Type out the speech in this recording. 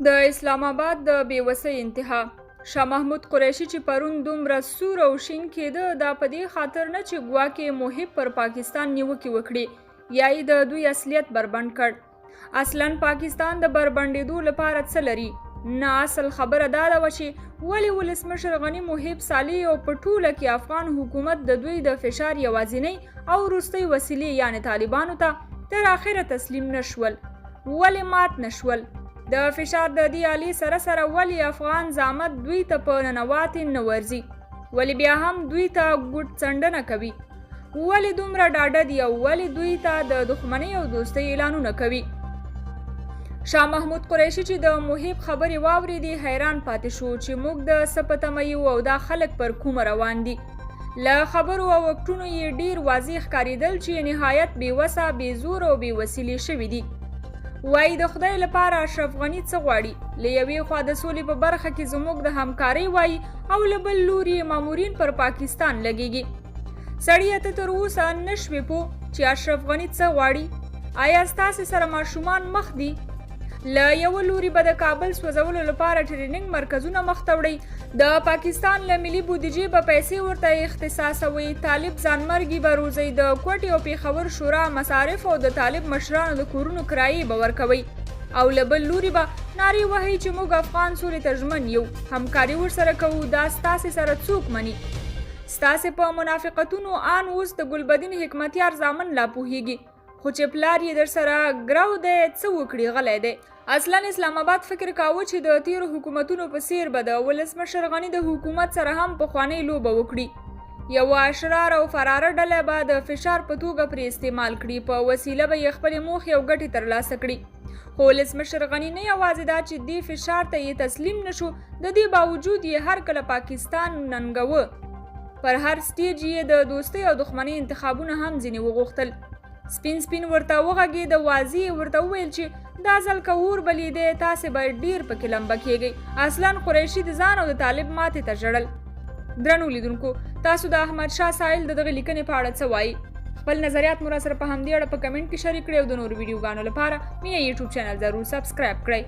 د اسلام آباد د بېوسۍ انتها شاه محمود قریشي چې پرون دومره سور او شین کېده دا په دې خاطر نه چې ګواکې محب پر پاکستان نیوکې وکړي یا یې د دوی اصلیت بربنډ کړ. اصلا پاکستان د بربنډېدو لپاره څه لري؟ نه، اصل خبره دا ده چې ولې ولسمشر غني محب صالح او په ټوله کې افغان حکومت د دوی د فشار یوازینۍ او وروستۍ وسیلې یعنې طالبانو ته تر اخره تسلیم نشول؟ ولې مات نشول؟ د فشار د دې آلې سره سره ولې افغان زعامت دوی ته په ننواتې نه ورځي؟ ولې بیا هم دوی ته ګوټ څنډنه کوي؟ ولې دومره ډاډه دي او ولې دوی ته د دښمنۍ او دوستۍ اعلانونه کوي؟ شاه محمود قریشي چې د محب خبرې واورېدې حیران پاتې شو چې موږ د څه په تمه یو او دا خلک پر کومه روان دي. له خبرو او اکټونو یې ډیر واضح ښکارېدل چې نهایت بېوسه، بېزور او بېوسیلې شوي دي. وایي د خدای لپاره اشرف غني څه غواړي؟ له یوې خوا د سولې په برخه کې زموږ د همکارۍ وایي او له بل لوري مامورین پر پاکستان لګیږي. سړیه ته تر اوسه نشوې پوه چې اشرف غني څه غواړي؟ آیا ستاسې سره ماشومان مخ دي؟ له یوه لوري به د کابل سوځولو لپاره ټریننګ مرکزونه مخته وړئ، د پاکستان له ملي بودیجې به پیسې ورته اختصاصوئ، طالب ځانمرګي به روزئ، د کوټې او پېښور شورا مصارف او د طالب مشرانو د کورونو کرایې به ورکوئ، او له بل لوري به نارې وهئ چې موږ افغان سولې ته ژمن یو، همکاري ورسره کوو. دا ستاسې سره څوک مني؟ ستاسې په منافقتونو آن اوس د ګلبدین حکمتیار زامن لا پوهیږي، خو چې پلار یې در سره ګرو دی څه وکړي غلی دی. اصلا اسلام آباد فکر کاوه چې د تیرو حکومتونو په څیر به د ولسمشر غني د حکومت سره هم پخوانۍ لوبه وکړي، یوه اشرار او فراره ډله به د فشار په توګه پرې استعمال کړي، په وسیله به یې خپلې موخې او ګټې ترلاسه کړي. خو ولسمشر غني نه یوازې دا چې دې فشار ته یې تسلیم نشو، د دې باوجود یې هر کله پاکستان ننګوه. پر هر سټیج یې د دوستۍ او دښمنۍ انتخابونه هم ځینې وغوښتل. سپین ورته وغږېده، واضح ورته وویل چې دا ځل که اور بلیدی تاسې به ډیر پکې لمبه کیږئ. اصلا قریشي د ځان او د طالب ماتې ته ژړل. درنو لیدونکو، تاسو د احمد شاه سایل د دغه لیکنې په اړه څه وایي؟ خپل نظریات مو راسره په همدې اړه په کمنټ کې شریک کړئ او د نورو ویډیوګانو لپاره مینه یوټیوب چینل ضرور سبسکرایب کړئ.